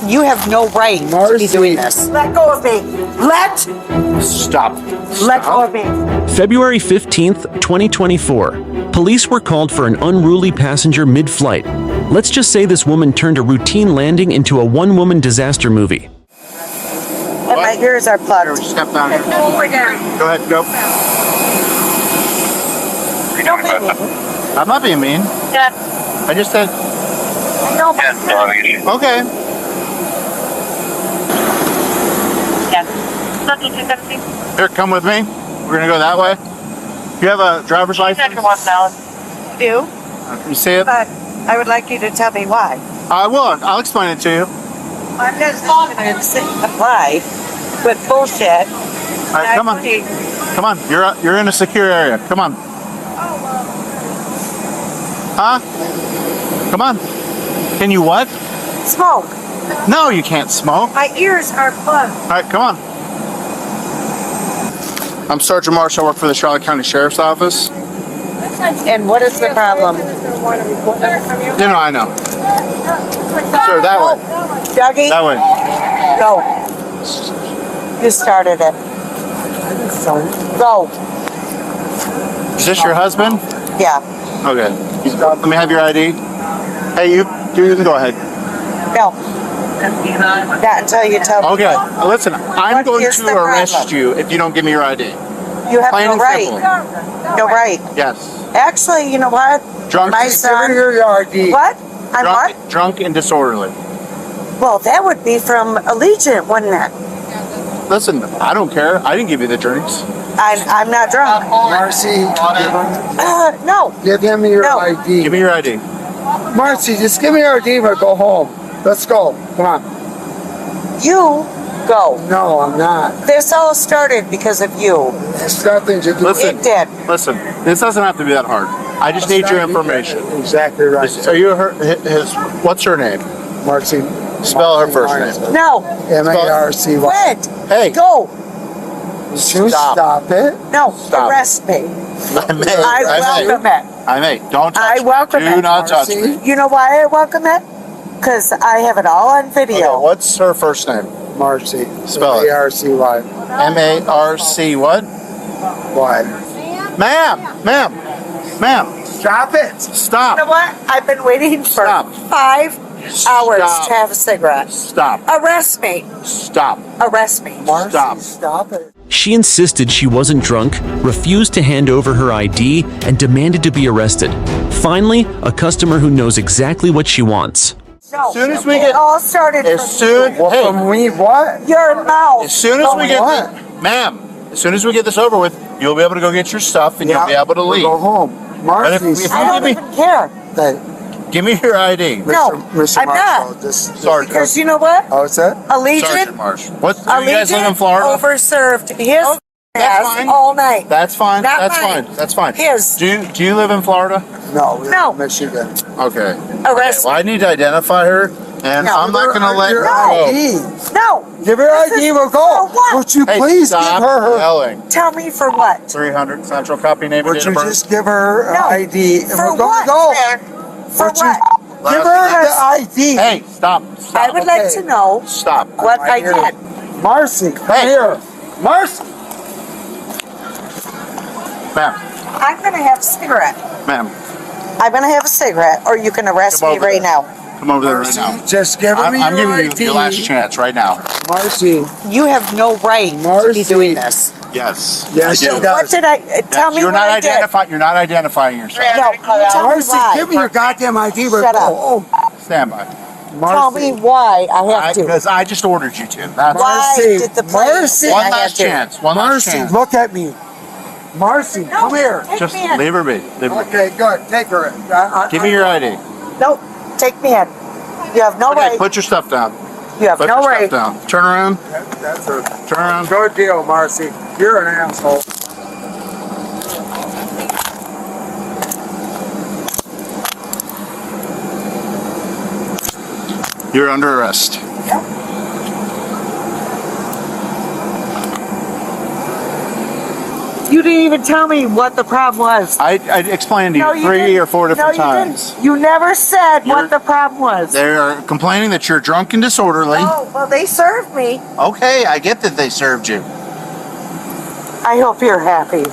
You have no right to be doing this. Let go of me. Stop. Let go of me. February 15th, 2024. Police were called for an unruly passenger mid-flight. Let's just say this woman turned a routine landing into a one-woman disaster movie. And my ears are plugged. Step down here. Go down. Go ahead, go. Don't be mean. I'm not being mean. Yeah. I just said, I know, but okay. Here, come with me. We're gonna go that way. You have a driver's license? do. You see it? But I would like you to tell me why. I will. I'll explain it to you. I'm just not going to sit and apply with bullshit. All right, come on. Come on. You're in a secure area. Come on. Huh? Come on. Can you what? Smoke. No, you can't smoke. My ears are plugged. All right, come on. I'm Sergeant Marshall. I work for the Charlotte County Sheriff's Office. And what is the problem? You know, I know. Sure, that way. Dougie? That way. Go. You started it. Go. Is this your husband? Yeah. Okay. Let me have your ID. Hey, you can go ahead. Go. Not until you tell me. Okay. Listen, I'm What going is to the arrest problem? you if you don't give me your ID. You have Plain no and right. simple. No right. Yes. Actually, you know what? Drunk. My son. your ID. What? I'm what? Drunk and disorderly. Well, that would be from Allegiant, wouldn't it? Listen, I don't care. I didn't give you the drinks. I'm not drunk. Marcy, No. give him your No. ID. Give me your ID. Marcy, just give me your ID and go home. Let's go. Come on. You go. No, I'm not. This all started because of you. It's nothing to do with Listen. It did. Listen, this doesn't have to be that hard. I just need your information. Exactly right. Are you what's her name? Marcy. Spell her first name. No. M-A-R-C-Y. Quit. Hey. Go. Stop it. No. Stop. Arrest me. I may. I welcome it. I may. Don't touch I me. welcome Do it, not touch me. You know why I welcome it? Because I have it all on video. Okay, what's her first name? Marcy. Spell it. M-A-R-C-Y. M-A-R-C what? Why? Ma'am. Stop it. Stop. You know what? I've been waiting for Stop. 5 hours Stop. to have a cigarette. Stop. Arrest me. Stop. Arrest me. Marcy, Stop. stop it. She insisted she wasn't drunk, refused to hand over her ID, and demanded to be arrested. Finally, a customer who knows exactly what she wants. No. As soon as we It get- all started As from soon, Well, hey, from me, what? your mouth. as soon as we get, what? ma'am, as soon as we get this over with, you'll be able to go get your stuff and you'll be able to we'll leave. go home. Marcy, And if- I don't even care. Give me your ID. No, Mr. I'm Marshall, not. Sergeant. Because you know what? Oh, what's that? Sergeant Allegiant, Marsh. What? Do you guys live in Florida? overserved his that's ass fine. all night. That's fine. Not That's mine. fine. That's fine. His. Do you live in Florida? No, we No. live in Michigan. Okay. Arrest Well, I need to identify her, and No. I'm not going to let her Your go. ID. No. Give her This ID, is we'll go. for what? Would you Hey, please stop give her yelling. Tell me for what? 300 Central copy name and Would date you of birth. just give her No. ID and For we're going what? to go? For Would you what? give her the ID? Hey, stop. Stop. I would like to know Stop. what I here. did. Marcy, come Hey. here. Marcy. Ma'am. I'm going to have a cigarette. Ma'am. I'm going to have a cigarette, or you can arrest Come me over right there. now. Come over there right Marcy, now. just give her I'm your giving you ID. your last chance right now. Marcy. You have no right to be Marcy. doing this. Yes. Yes, I do. she does. What did I tell me? You're what not I did. identifying. You're not identifying yourself. No, you tell me Marcy, why. give me your goddamn ID. We're Shut go up. home. Stand by. Tell me why I have to. Because I just ordered you to. That's Why Marcy, did the plane Marcy. say one I had last to? chance. One last Marcy, chance. look at me. Marcy, No, come here. take Just me in. leave her be. Leave her be. Okay, good. Take her. Give me your ID. No, take me in. You have no Okay, right. put your stuff down. You have Put no your right. stuff down. Turn around. That's her. Turn around. Good deal, Marcy. You're an asshole. You're under arrest. You You didn't even tell me what the problem was. I explained to you No, you 3 didn't. or 4 different No, you times. didn't. You never said what the problem was. They're complaining that you're drunk and disorderly. Oh, well, they served me. Okay, I get that they served you. I hope you're happy.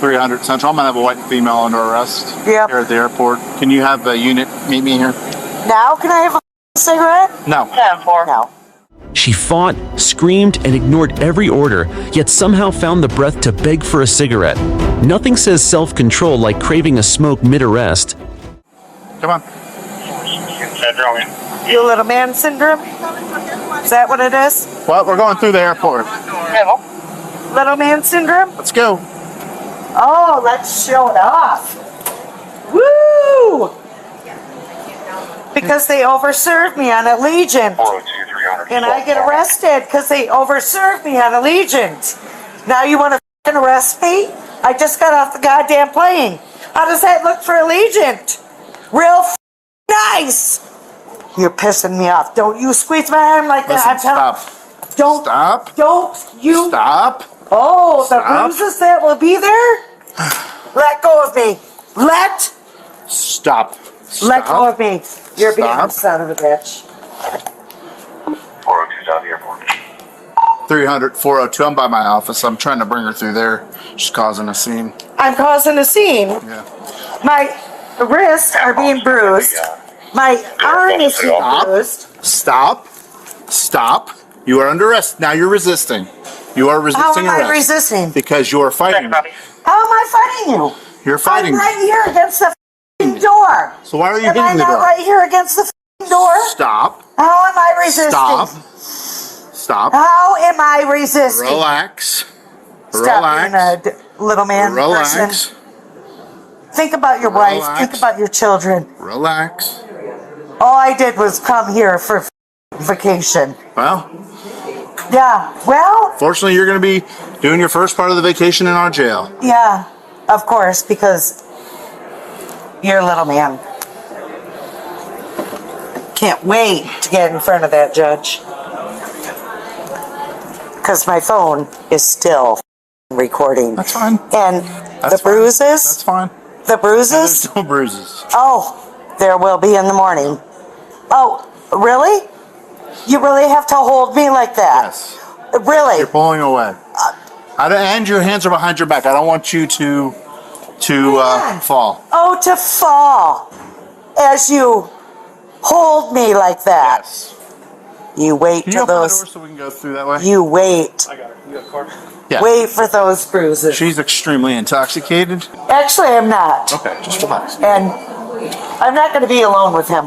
300 Central. I'm gonna have a white female under arrest Yep. here at the airport. Can you have a unit meet me here? Now, can I have a cigarette? No. No. She fought, screamed, and ignored every order, yet somehow found the breath to beg for a cigarette. Nothing says self-control like craving a smoke mid-arrest. Come on. You little man syndrome? Is that what it is? Well, we're going through the airport. Little man syndrome? Let's go. Oh, let's show it off. Woo! Because they overserved me on Allegiant. And I get arrested because they overserved me on Allegiant. Now you want to arrest me? I just got off the goddamn plane. How does that look for Allegiant? Real nice. You're pissing me off. Don't you squeeze my arm like that. Listen, stop. Don't. Stop. Don't you. Stop. Oh, the Stop. bruises that will be there? Let go of me. Stop. Let go of me. You're being a Stop. son of a bitch. 402 down the airport. 300 402. I'm by my office. I'm trying to bring her through there. She's causing a scene. I'm causing a scene. Yeah. My wrists are being bruised. My arm is being Stop. bruised. Stop. Stop. You are under arrest. Now you're resisting. You are How resisting am I arrest. resisting? Because you are fighting. How am I fighting you? You're fighting. I'm right here against the f***ing door. So why are you Am I hitting the not door? right here against the f***ing door? Stop. How am I resisting? Stop. Stop. How am I resisting? Relax. Stop Relax. being a little man person. Relax. Think about your wife. Relax. Think about your children. Relax. All I did was come here for vacation. Well, Yeah, well, fortunately, you're going to be doing your first part of the vacation in our jail. yeah, of course, because you're a little man. Can't wait to get in front of that judge. Because my phone is still recording. That's fine. And That's the fine. bruises, That's fine. the bruises, There's no bruises. oh, there will be in the morning. Oh, really? You really have to hold me like that? Yes. Really? You're pulling away. And your hands are behind your back. I don't want you to fall. Oh, to fall as you hold me like that. Yes. You wait Can you till open the door those. so we can go through that way? You wait. I got it. You got the card? Yeah. Wait for those bruises. She's extremely intoxicated. Actually, I'm not. Okay, just relax. And I'm not going to be alone with him.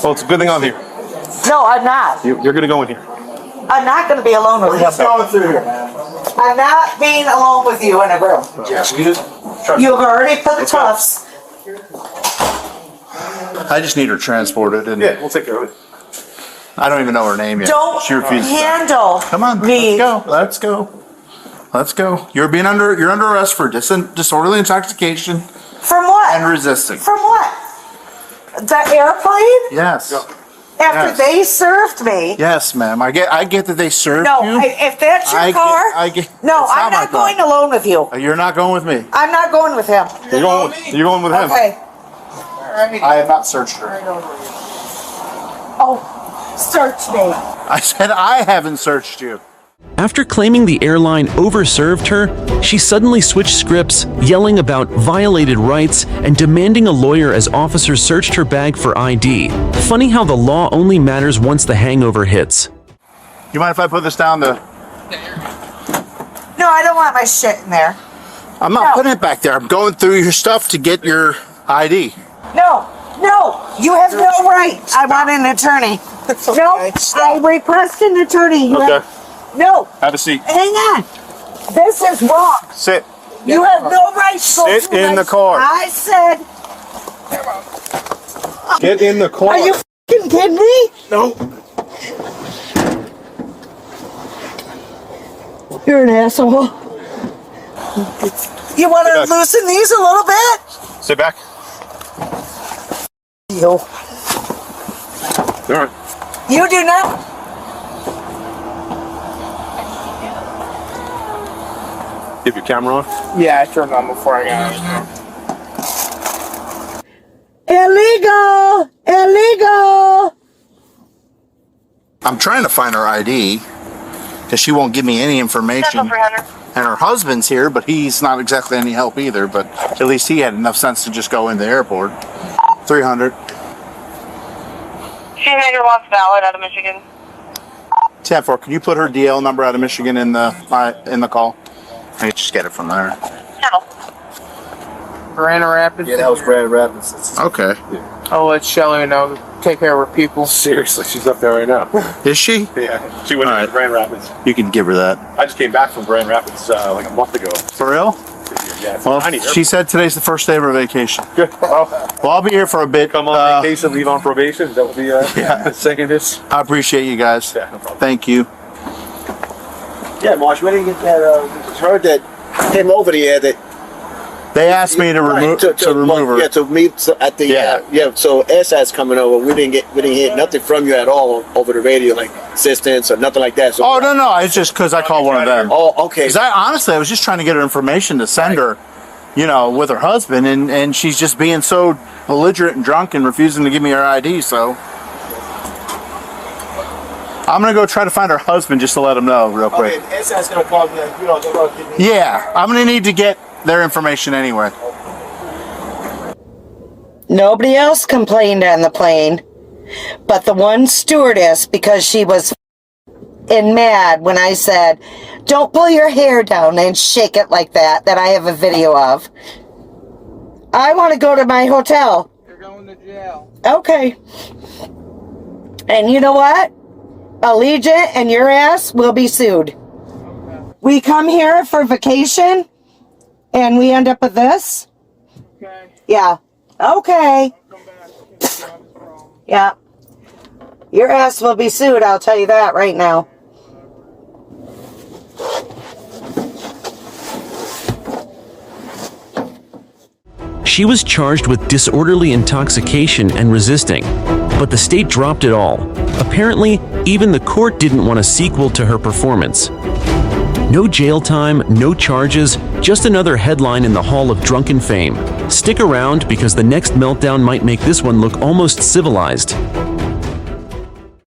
Well, it's a good thing I'm here. No, I'm not. You're going to go in here. I'm not going to be alone with him. Going through here, man. I'm not being alone with you in a room. Yes, you just trust You've already put the cuffs. I just need her transported, and Yeah, we'll take care of it. I don't even know her name yet. Don't She refuses. handle Come on, me. let's go. Let's go. You're under arrest for disorderly intoxication From what? and resisting. From what? The airplane? Yes. After Yes. they served me. Yes, ma'am. I get that they served No, you. if that's your I car, get- no, it's I'm my not car. going alone with you. You're not going with me. I'm not going with him. You're going with him. Okay. I have not searched her. Oh, search me. I said I haven't searched you. After claiming the airline overserved her, she suddenly switched scripts, yelling about violated rights and demanding a lawyer as officers searched her bag for ID. Funny how the law only matters once the hangover hits. You mind if I put this down? No, I don't want my shit in there. I'm not No. putting it back there. I'm going through your stuff to get your ID. No, you have no right. I want an attorney. No, I request an attorney. Okay. No, Have a seat. hang on. This is wrong. Sit. You have no right to go Sit through in my- the car. I said, Get in the car. are you f***ing kidding me? No. You're an asshole. You want to Sit back. loosen these a little bit? Sit back. You. All right. You do not. Keep your camera on. Yeah, I turned on before I got it. Illegal! Illegal! I'm trying to find her ID because she won't give me any information. And her husband's here, but he's not exactly any help either. But at least he had enough sense to just go in the airport. 300. She made her wants valid out of Michigan. 10-4. Can you put her DL number out of Michigan in the call? I can just get it from there. Channel. Grand Rapids. Yeah, that was Grand Rapids. Okay. I'll let Shelly know. Take care of her people. Seriously, she's up there right now. Is she? Yeah, she went All to right. Grand Rapids. You can give her that. I just came back from Grand Rapids like a month ago. For real? Yeah, it's Well, tiny. she said today's the first day of her vacation. Good. Well, Well, I'll be here for a bit. come on vacation, leave on probation. That would be saying this. I appreciate you guys. Yeah, no problem. Thank you. Yeah, Marsh, we didn't get that. Heard that came over here that They asked me to remove remove her. Yeah, to meet at the Yeah. So SI's coming over. We didn't hear nothing from you at all over the radio, like assistance or nothing like that. So Oh no, it's just because I called one of them. Oh, okay. Because honestly, I was just trying to get her information to send her, with her husband, and she's just being so belligerent and drunk and refusing to give me her ID. So I'm gonna go try to find her husband just to let him know real quick. Okay, SI's gonna call me. They're gonna give me. Yeah, I'm gonna need to get their information anyway. Nobody else complained on the plane, but the one stewardess, because she was mad when I said, "Don't pull your hair down and shake it like that," that I have a video of. I want to go to my hotel. You're going to jail. Okay. And you know what? Allegiant and your ass will be sued. We come here for vacation and we end up with this? Okay. Yeah. Okay. Come back. Yeah. Your ass will be sued, I'll tell you that right now. She was charged with disorderly intoxication and resisting, but the state dropped it all. Apparently, even the court didn't want a sequel to her performance. No jail time, no charges, just another headline in the Hall of Drunken Fame. Stick around because the next meltdown might make this one look almost civilized.